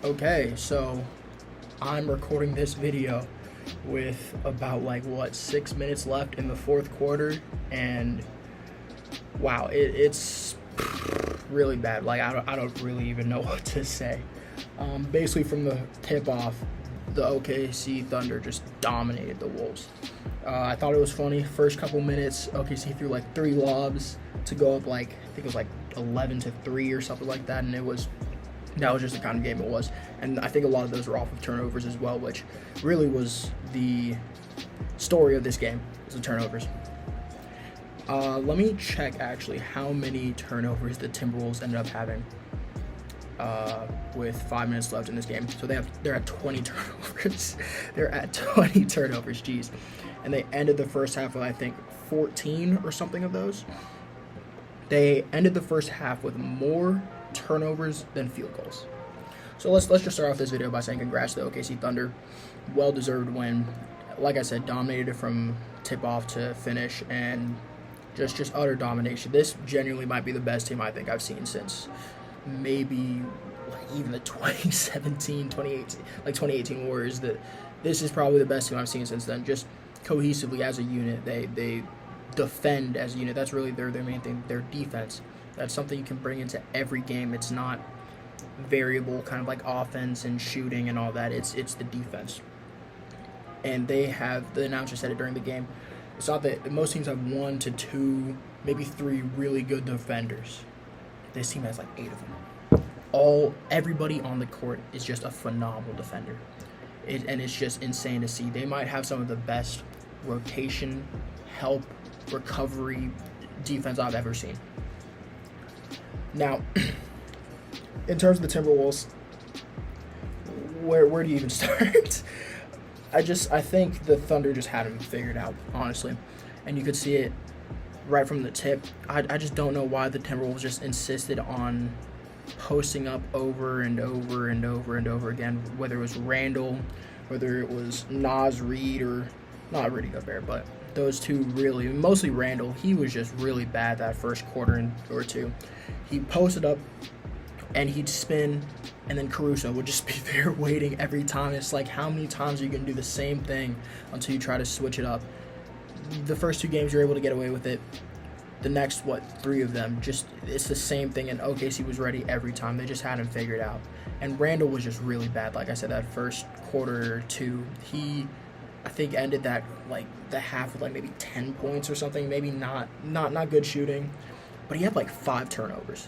Okay, so I'm recording this video with about 6 minutes left in the fourth quarter, and wow, it's really bad. I don't really even know what to say. Basically, from the tip off, the OKC Thunder just dominated the Wolves. I thought it was funny. First couple minutes, OKC threw three lobs to go up I think it was 11-3 or something like that, and that was just the kind of game it was. And I think a lot of those were off of turnovers as well, which really was the story of this game, is the turnovers. Let me check actually how many turnovers the Timberwolves ended up having with 5 minutes left in this game. So they're at 20 turnovers. They're at 20 turnovers, jeez. And they ended the first half with, I think, 14 or something of those. They ended the first half with more turnovers than field goals. So let's just start off this video by saying congrats to the OKC Thunder. Well-deserved win. Like I said, dominated from tip-off to finish, and just utter domination. This genuinely might be the best team I think I've seen since maybe even the 2018 Warriors. This is probably the best team I've seen since then. Just cohesively as a unit, they defend as a unit. That's really their main thing, their defense. That's something you can bring into every game. It's not variable, kind of like offense and shooting and all that. It's the defense. And the announcer said it during the game, it's not that most teams have 1 to 2, maybe 3 really good defenders. This team has 8 of them. Everybody on the court is just a phenomenal defender. And it's just insane to see. They might have some of the best rotation, help, recovery defense I've ever seen. Now, in terms of the Timberwolves, where do you even start? I think the Thunder just had them figured out, honestly. And you could see it right from the tip. I just don't know why the Timberwolves just insisted on posting up over and over and over and over again, whether it was Randall, whether it was Naz Reid, or not Rudy Gobert, but those two really, mostly Randall. He was just really bad that first quarter or two. He posted up and he'd spin, and then Caruso would just be there waiting every time. It's how many times are you going to do the same thing until you try to switch it up? The first 2 games you're able to get away with it. The next, 3 of them, it's the same thing, and OKC was ready every time. They just had him figured out. And Randall was just really bad. Like I said, that first quarter or 2, he, I think, ended that, the half with, maybe 10 points or something. Maybe not good shooting. But he had, 5 turnovers.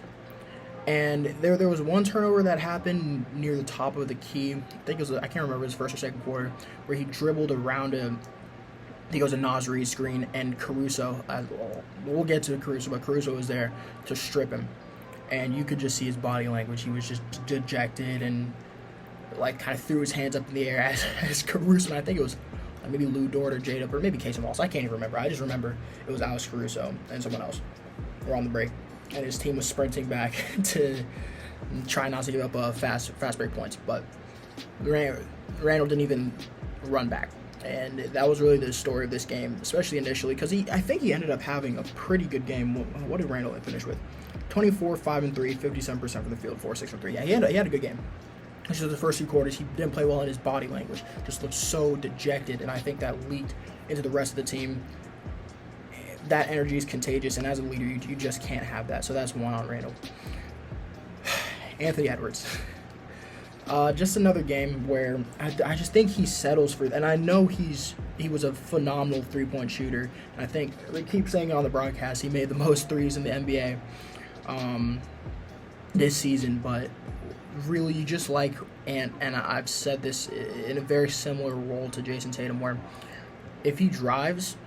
And there was one turnover that happened near the top of the key. I think I can't remember, his first or second quarter, where he dribbled around him. He goes a Naz Reid screen, and Caruso, we'll get to Caruso, but Caruso was there to strip him. And you could just see his body language. He was just dejected and kind of threw his hands up in the air as Caruso. And I think it was maybe Lou Dort or J-Dub or maybe Casey Moss. I can't even remember. I just remember it was Alex Caruso and someone else. We're on the break, and his team was sprinting back to try not to give up fast break points. But Randall didn't even run back. And that was really the story of this game, especially initially, because I think he ended up having a pretty good game. What did Randall finish with? 24, 5 and 3, 57% from the field, 4, 6 from 3. Yeah, he had a good game. It's just the first 2 quarters, he didn't play well in his body language. Just looked so dejected, and I think that leaked into the rest of the team. That energy is contagious, and as a leader, you just can't have that. So that's one on Randall. Anthony Edwards. Just another game where I just think he settles for, and I know he was a phenomenal 3-point shooter. And I think they keep saying on the broadcast he made the most threes in the NBA this season. But really, you just and I've said this in a very similar role to Jason Tatum, where if he drives,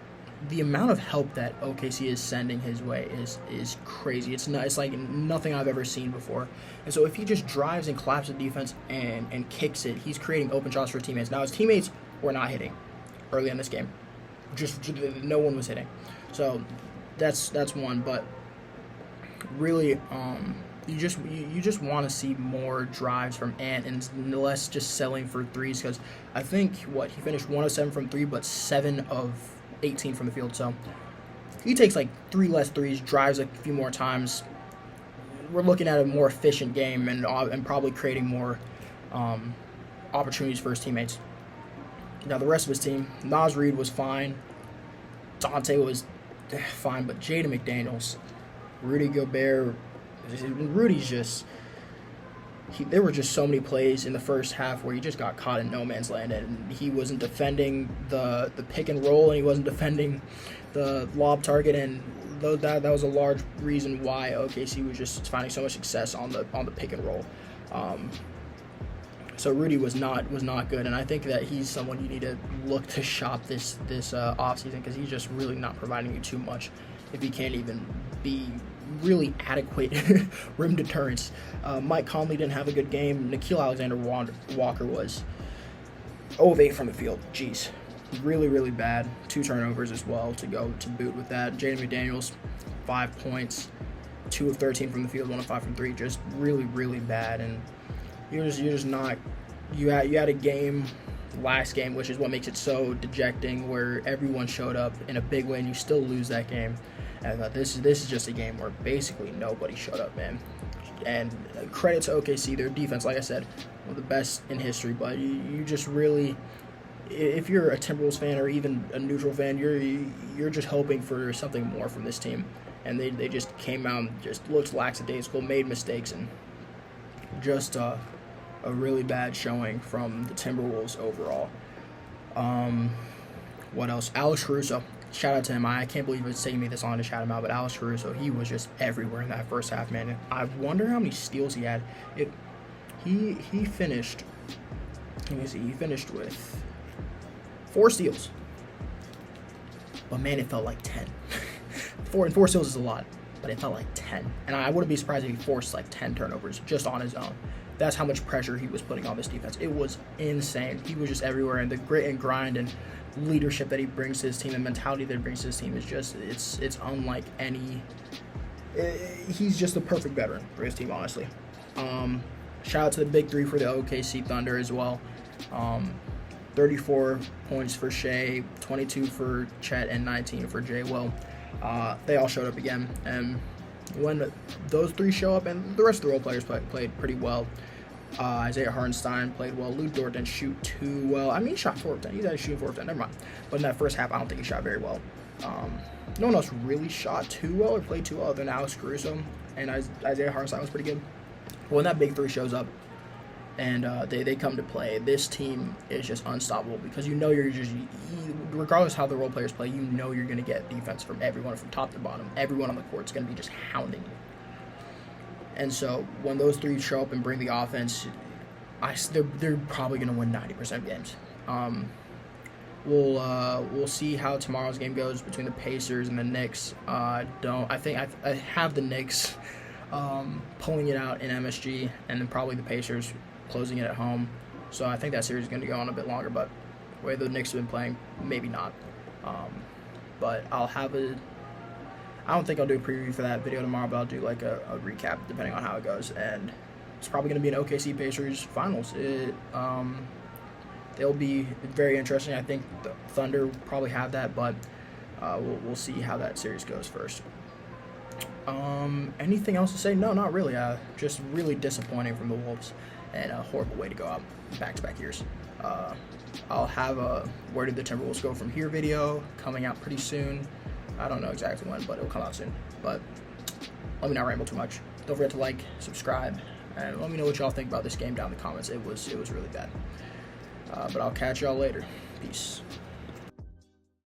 the amount of help that OKC is sending his way is crazy. It's like nothing I've ever seen before. And so if he just drives and claps the defense and kicks it, he's creating open shots for teammates. Now his teammates were not hitting early in this game. Just no one was hitting. So that's one. But really, you just want to see more drives from Ant and less just selling for threes, because I think he finished 1 of 7 from 3, but 7 of 18 from the field. So he takes 3 less threes, drives a few more times. We're looking at a more efficient game and probably creating more opportunities for his teammates. Now, the rest of his team, Naz Reid was fine. Dante was fine, but Jaden McDaniels, Rudy Gobert, Rudy's just... there were just so many plays in the first half where he just got caught in no man's land, and he wasn't defending the pick and roll, and he wasn't defending the lob target, and that was a large reason why OKC was just finding so much success on the pick and roll. So Rudy was not good, and I think that he's someone you need to look to shop this offseason, because he's just really not providing you too much if he can't even be really adequate rim deterrence. Mike Conley didn't have a good game. Gilgeous-Alexander Walker was 0 of 8 from the field. Jeez. Really, really bad. 2 turnovers as well to go to boot with that. Jaden McDaniels, 5 points, 2 of 13 from the field, 1 of 5 from 3. Just really, really bad. And you're just not. You had a game, last game, which is what makes it so dejecting, where everyone showed up in a big way and you still lose that game. And this is just a game where basically nobody showed up, man. And credit to OKC, their defense, like I said, one of the best in history. But you just really, if you're a Timberwolves fan or even a neutral fan, you're just hoping for something more from this team. And they just came out and just looked lackadaisical, made mistakes, and just a really bad showing from the Timberwolves overall. What else? Alex Caruso. Shout out to him. I can't believe it's taking me this long to shout him out, but Alex Caruso, he was just everywhere in that first half, man. I wonder how many steals he had. He finished. Let me see. He finished with 4 steals, but man, it felt like 10. 4 steals is a lot, but it felt like 10. And I wouldn't be surprised if he forced like 10 turnovers just on his own. That's how much pressure he was putting on this defense. It was insane. He was just everywhere, and the grit and grind and leadership that he brings to his team, and mentality that he brings to his team is just it's unlike any. He's just the perfect veteran for his team, honestly. Shout out to the big 3 for the OKC Thunder as well. 34 points for Shai, 22 for Chet, and 19 for Jay. Well, they all showed up again, and when those 3 show up, and the rest of the role players played pretty well. Isaiah Hartenstein played well. Lou Dort didn't shoot too well. I mean, he shot 4 of 10. He's actually shooting 4 of 10. Never mind. But in that first half, I don't think he shot very well. No one else really shot too well or played too well other than Alex Caruso, and Isaiah Hartenstein was pretty good. When that big 3 shows up and they come to play, this team is just unstoppable, because you know regardless how the role players play, you know you're going to get defense from everyone, from top to bottom. Everyone on the court is going to be just hounding you. And so when those 3 show up and bring the offense, they're probably going to win 90% of games. We'll see how tomorrow's game goes between the Pacers and the Knicks. I think I have the Knicks pulling it out in MSG, and then probably the Pacers closing it at home. So I think that series is going to go on a bit longer, but the way the Knicks have been playing, maybe not. But I don't think I'll do a preview for that video tomorrow, but I'll do like a recap depending on how it goes. And it's probably going to be an OKC Pacers finals. They'll be very interesting. I think the Thunder will probably have that, but we'll see how that series goes first. Anything else to say? No, not really. Just really disappointing from the Wolves, and a horrible way to go out back-to-back years. I'll have a Where Did the Timberwolves Go From Here video coming out pretty soon. I don't know exactly when, but it'll come out soon. But let me not ramble too much. Don't forget to like, subscribe, and let me know what y'all think about this game down in the comments. It was really bad. But I'll catch y'all later. Peace.